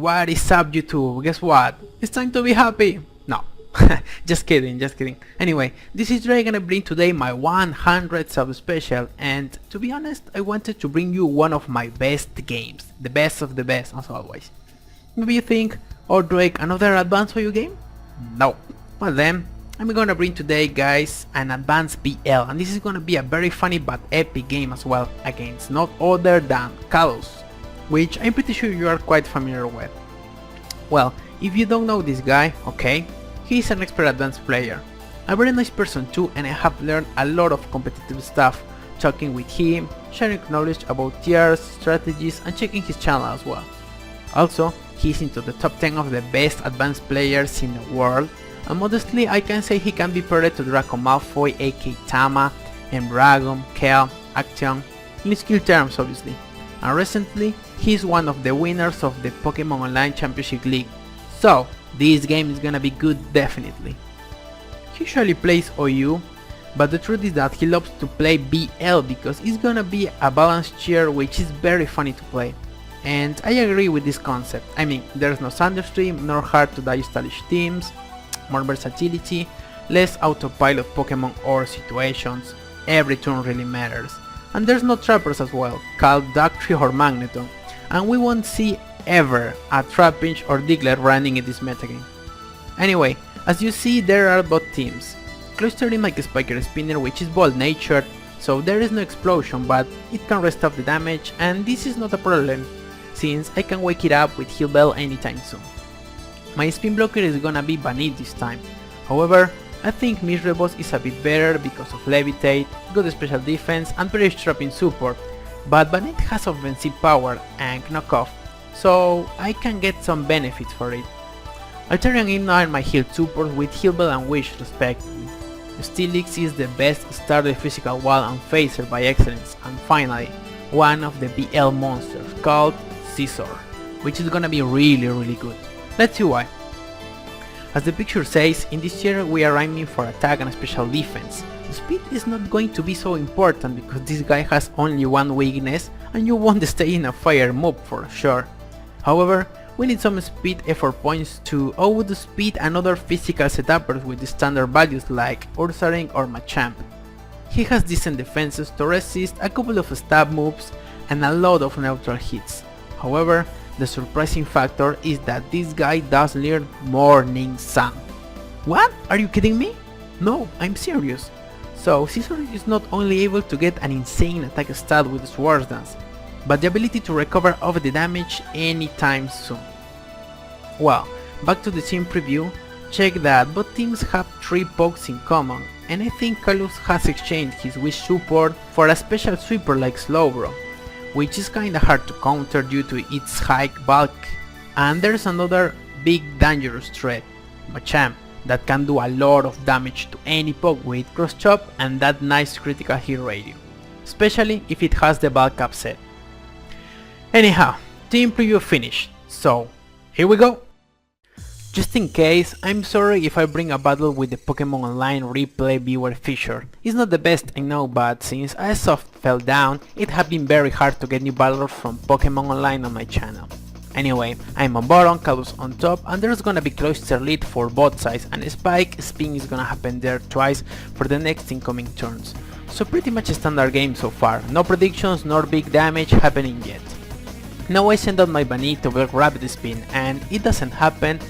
What is up YouTube? Guess what? It's time to be happy! No, just kidding. Anyway, this is Drake and I bring today my 100 sub special, and to be honest, I wanted to bring you one of my best games. The best of the best as always. Maybe you think, oh Drake, another advanced for you game? No. Well then, I'm gonna bring today guys an advanced BL, and this is gonna be a very funny but epic game as well, against not other than CALLOUS, which I'm pretty sure you are quite familiar with. Well, if you don't know this guy, okay, he's an expert advanced player, a very nice person too, and I have learned a lot of competitive stuff talking with him, sharing knowledge about tiers, strategies, and checking his channel as well. Also, he's into the top 10 of the best advanced players in the world, and modestly I can say he can be paired to Draco Malfoy, aka Tama, Embragon, Kel, Action, in skill terms obviously. And recently, he's one of the winners of the Pokemon Online Championship League, so this game is gonna be good definitely. He usually plays OU, but the truth is that he loves to play BL because it's gonna be a balanced tier which is very funny to play. And I agree with this concept. I mean, there's no Thunderstream, nor hard to die stylish teams, more versatility, less autopilot Pokemon or situations, every turn really matters. And there's no trappers as well, called Darktree or Magneton, and we won't see ever a Trapinch or Diglett running in this metagame. Anyway, as you see, there are both teams. Clustering like a Spiker Spinner, which is bold natured, so there is no explosion, but it can rest off the damage, and this is not a problem, since I can wake it up with Heal Bell anytime soon. My spin blocker is gonna be Banit this time. However, I think Misrebos is a bit better because of Levitate, good special defense, and very trapping support, but Banit has offensive power and knockoff, so I can get some benefits for it. Altarian ignore my heal support with Heal Bell and Wish respectively. Steelix is the best starter physical wall and phaser by excellence, and finally, one of the BL monsters called Scizor, which is gonna be really good. Let's see why. As the picture says, in this tier we are aiming for attack and special defense. Speed is not going to be so important because this guy has only one weakness and you won't stay in a fire move for sure. However, we need some speed effort points to outspeed and other physical setups with the standard values like Ursaring or Machamp. He has decent defenses to resist a couple of stab moves and a lot of neutral hits. However, the surprising factor is that this guy does learn Morning Sun. What? Are you kidding me? No, I'm serious. So Scizor is not only able to get an insane attack stat with Swords Dance, but the ability to recover off the damage anytime soon. Well, back to the team preview, check that both teams have 3 pokes in common, and I think CALLOUS has exchanged his Wish support for a special sweeper like Slowbro, which is kinda hard to counter due to its high bulk. And there's another big dangerous threat, Machamp, that can do a lot of damage to any poke with Cross Chop and that nice critical hit radio, especially if it has the bulk up set. Anyhow, team preview finished, so here we go! Just in case, I'm sorry if I bring a battle with the Pokemon Online replay viewer feature. It's not the best, I know, but since Airsoft fell down, it has been very hard to get new battles from Pokemon Online on my channel. Anyway, I'm on bottom, CALLOUS on top, and there's gonna be Cloyster lead for both sides, and Spike Spin is gonna happen there twice for the next incoming turns. So pretty much a standard game so far, no predictions nor big damage happening yet. Now I send out my Banit to block Rapid Spin, and it doesn't happen,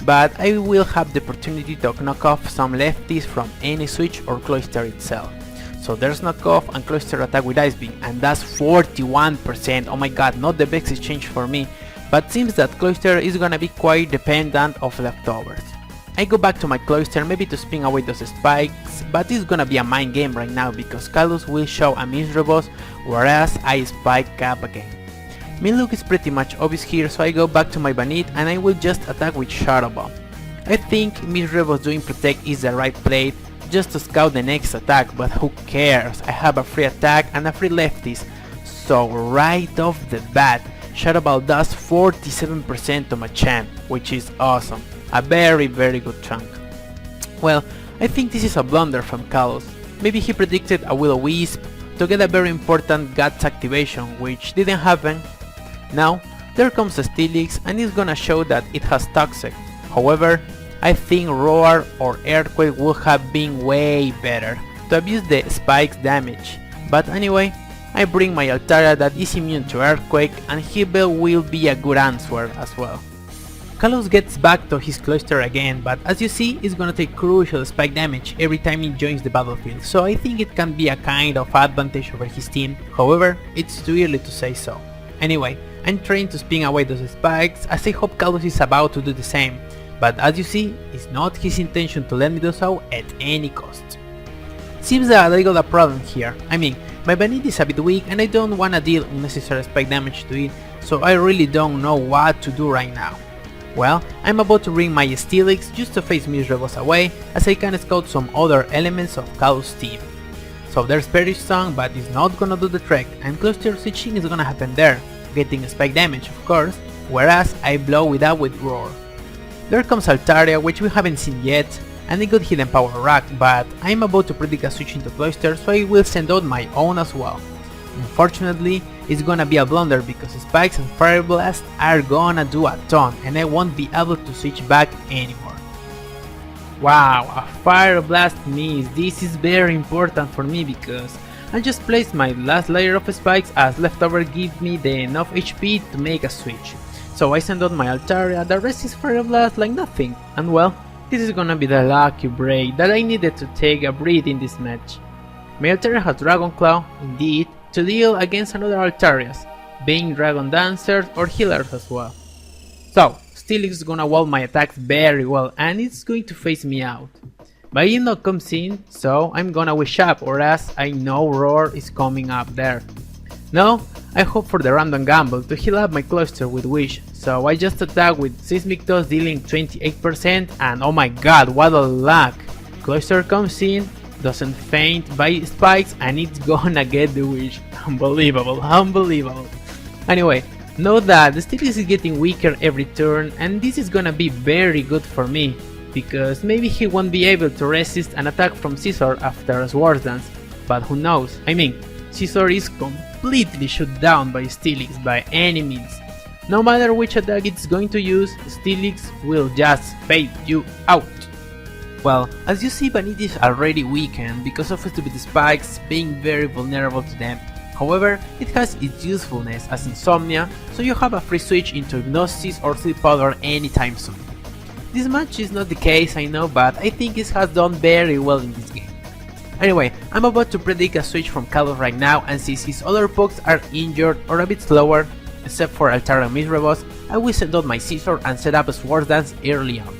but I will have the opportunity to knock off some lefties from any switch or Cloyster itself. So there's knockoff and Cloyster attack with Ice Beam, and that's 41%, oh my god, not the best exchange for me, but seems that Cloyster is gonna be quite dependent of leftovers. I go back to my Cloyster maybe to spin away those spikes, but it's gonna be a mind game right now because CALLOUS will show a Misrebos whereas I spike up again. Miluk is pretty much obvious here, so I go back to my Banit and I will just attack with Shadow Ball. I think Misrebos doing Protect is the right play just to scout the next attack, but who cares, I have a free attack and a free lefties, so right off the bat, Shadow Ball does 47% to Machamp, which is awesome, a very good chunk. Well, I think this is a blunder from CALLOUS, maybe he predicted a Will-O-Wisp to get a very important Guts activation, which didn't happen. Now, There comes Steelix and it's gonna show that it has Toxic. However, I think Roar or Earthquake would have been way better to abuse the spike's damage. But anyway, I bring my Altaria that is immune to Earthquake, and Heal will be a good answer as well. CALLOUS gets back to his cloister again, but as you see, it's gonna take crucial spike damage every time he joins the battlefield, so I think it can be a kind of advantage over his team. However, it's too early to say so. Anyway, I'm trying to spin away those spikes as I hope CALLOUS is about to do the same, but as you see, it's not his intention to let me do so at any cost. Seems that I got a problem here. I mean, my Banit is a bit weak and I don't wanna deal unnecessary spike damage to it, so I really don't know what to do right now. Well, I'm about to bring my Steelix just to face Misrebos away, as I can scout some other elements of CALLOUS' team. So there's Perish Song, but it's not gonna do the trick, and cloister switching is gonna happen there, getting spike damage of course, whereas I blow it up with Roar. There comes Altaria, which we haven't seen yet, and a good hidden power rack, but I'm about to predict a switch into cloister, so I will send out my own as well. Unfortunately, it's gonna be a blunder because Spikes and Fire Blast are gonna do a ton and I won't be able to switch back anymore. Wow, a Fire Blast miss. This is very important for me because I just placed my last layer of spikes as leftover give me the enough HP to make a switch. So I send out my Altaria, the rest is Fire Blast like nothing, and well, this is gonna be the lucky break that I needed to take a breath in this match. My Altaria has Dragon Claw, indeed, to deal against another Altarias, being Dragon Dancers or Healers as well. So, Steelix is gonna wall my attacks very well and it's going to face me out. But he not comes in, so I'm gonna wish up, or as I know Roar is coming up there. Now, I hope for the random gamble to heal up my cloister with Wish, so I just attack with Seismic Toss dealing 28% and oh my god, what a luck! Cloister comes in, doesn't faint by spikes and it's gonna get the Wish. Unbelievable, unbelievable. Anyway, note that the Steelix is getting weaker every turn and this is gonna be very good for me, because maybe he won't be able to resist an attack from Scizor after a Swords Dance, but who knows, I mean, Scizor is completely shut down by Steelix by any means. No matter which attack it's going to use, Steelix will just fade you out. Well, as you see, Banit is already weakened because of stupid spikes being very vulnerable to them. However, it has its usefulness as Insomnia, so you have a free switch into Hypnosis or Sleep Powder anytime soon. This match is not the case, I know, but I think it has done very well in this game. Anyway, I'm about to predict a switch from CALLOUS right now, and since his other pokes are injured or a bit slower, except for Altaria and Misrebos, I will send out my Scizor and set up a Swords Dance early on.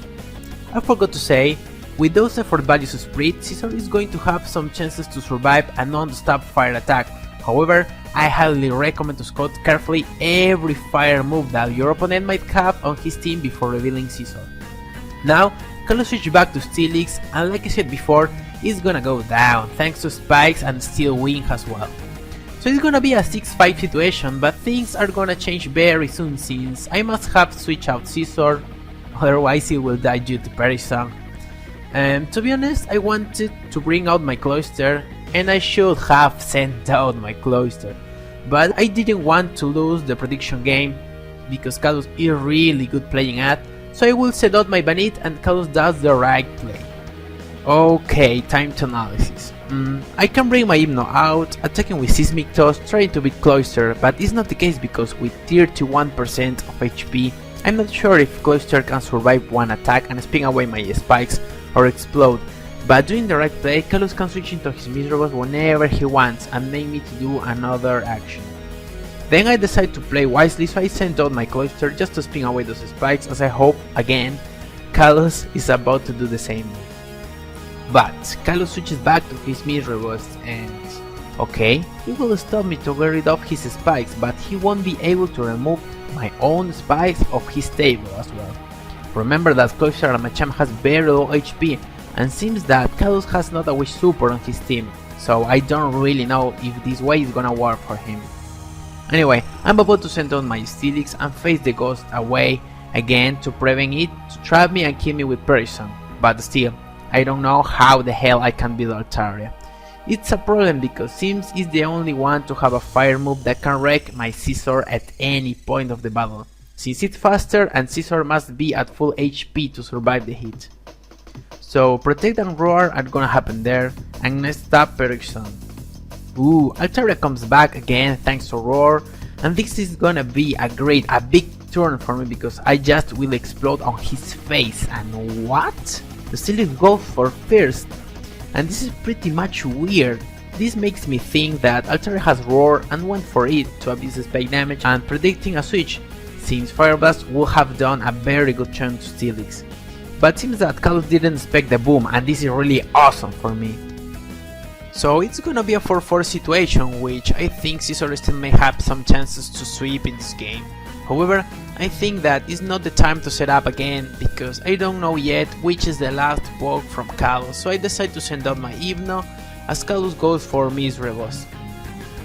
I forgot to say, with those effort values spread, Scizor is going to have some chances to survive a non-stop fire attack. However, I highly recommend to scout carefully every fire move that your opponent might have on his team before revealing Scizor. Now, CALLOUS switch back to Steelix, and like I said before, it's gonna go down thanks to spikes and Steel Wing as well. So it's gonna be a 6-5 situation, but things are gonna change very soon since I must have switched out Scizor, otherwise he will die due to Perish Song. And to be honest, I wanted to bring out my cloister and I should have sent out my cloister, but I didn't want to lose the prediction game because CALLOUS is really good playing at, so I will set out my Banit and CALLOUS does the right play. Okay, time to analysis. I can bring my Hypno out, attacking with Seismic Toss, trying to beat Cloister, but it's not the case because with 31% of HP, I'm not sure if Cloister can survive one attack and spin away my spikes or explode, but doing the right play, CALLOUS can switch into his Misrebos whenever he wants and make me to do another action. Then I decide to play wisely, so I sent out my Cloister just to spin away those spikes, as I hope, again, CALLOUS is about to do the same. But CALLOUS switches back to his Misrebos and okay, he will stop me to get rid of his spikes, but he won't be able to remove my own spikes of his table as well. Remember that Cloister and Machamp has very low HP, and seems that CALLOUS has not a Wish Super on his team, so I don't really know if this way is gonna work for him. Anyway, I'm about to send out my Steelix and face the Ghost away again to prevent it to trap me and kill me with Perish Song, but still, I don't know how the hell I can beat Altaria. It's a problem because Sims is the only one to have a fire move that can wreck my Scissor at any point of the battle, since it's faster and Scissor must be at full HP to survive the hit. So Protect and Roar are gonna happen there, and next up Periction. Ooh, Altaria comes back again thanks to Roar, and this is gonna be a big turn for me because I just will explode on his face. And what? The Steelix goes for first, and this is pretty much weird. This makes me think that Altaria has Roar and went for it to abuse the spike damage and predicting a switch, since Fire Blast would have done a very good chunk to Steelix. But seems that CALLOUS didn't expect the boom, and this is really awesome for me. So it's gonna be a 4-4 situation, which I think Scissor still may have some chances to sweep in this game. However, I think that it's not the time to set up again, because I don't know yet which is the last poke from CALLOUS, so I decide to send out my Hypno, as CALLOUS goes for Misrebus.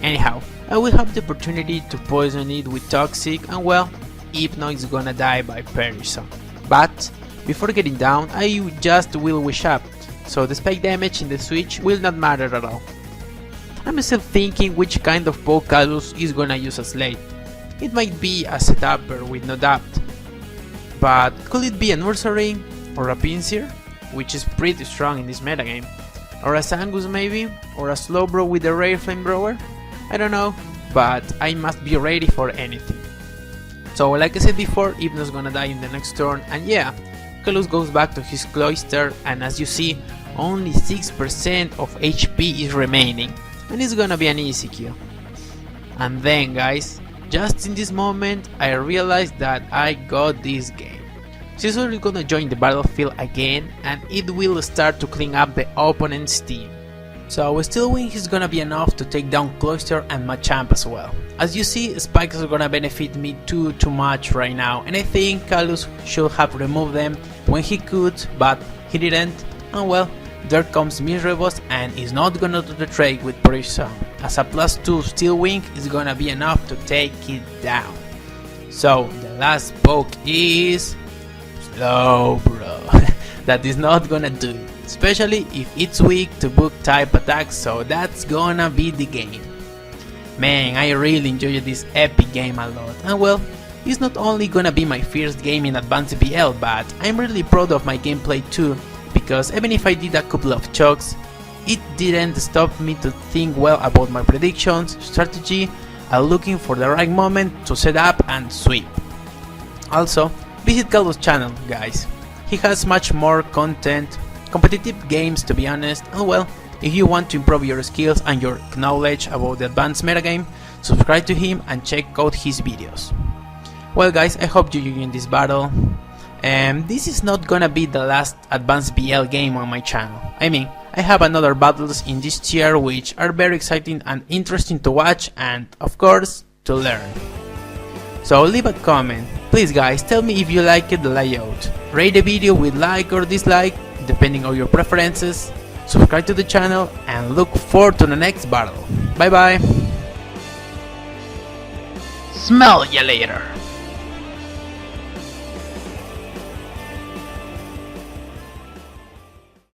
Anyhow, I will have the opportunity to poison it with Toxic, and well, Hypno is gonna die by Perish. But before getting down, I just will wish up, so the spike damage in the switch will not matter at all. I'm still thinking which kind of poke CALLOUS is gonna use as late. It might be a setupper with no doubt, but could it be a Nursery or a Pinsir, which is pretty strong in this metagame, or a Zangoose maybe, or a Slowbro with a rare Flamethrower? I don't know, but I must be ready for anything. So like I said before, Hypno's gonna die in the next turn, and yeah, CALLOUS goes back to his Cloister, and as you see, only 6% of HP is remaining, and it's gonna be an easy kill. And then guys, just in this moment, I realized that I got this game. Scissor is gonna join the battlefield again, and it will start to clean up the opponent's team. So Steel Wing is gonna be enough to take down Cloister and Machamp as well. As you see, spikes are gonna benefit me too much right now, and I think CALLOUS should have removed them when he could, but he didn't, and well, there comes Misrebus and is not gonna do the trick with Precision, as a +2 Steel Wing is gonna be enough to take it down. So the last poke is Slowbro. That is not gonna do it, especially if it's weak to book type attacks, so that's gonna be the game. Man, I really enjoyed this epic game a lot, and well, it's not only gonna be my first game in Advanced BL, but I'm really proud of my gameplay too, because even if I did a couple of chokes, it didn't stop me to think well about my predictions, strategy, and looking for the right moment to set up and sweep. Also, visit CALLOUS' channel guys, he has much more content, competitive games to be honest, and well, if you want to improve your skills and your knowledge about the advanced metagame, subscribe to him and check out his videos. Well guys, I hope you enjoyed this battle. This is not gonna be the last Advanced BL game on my channel. I mean, I have another battles in this tier which are very exciting and interesting to watch and, of course, to learn. So leave a comment. Please guys, tell me if you liked the layout. Rate the video with like or dislike, depending on your preferences. Subscribe to the channel and look forward to the next battle. Bye bye. Smell ya later.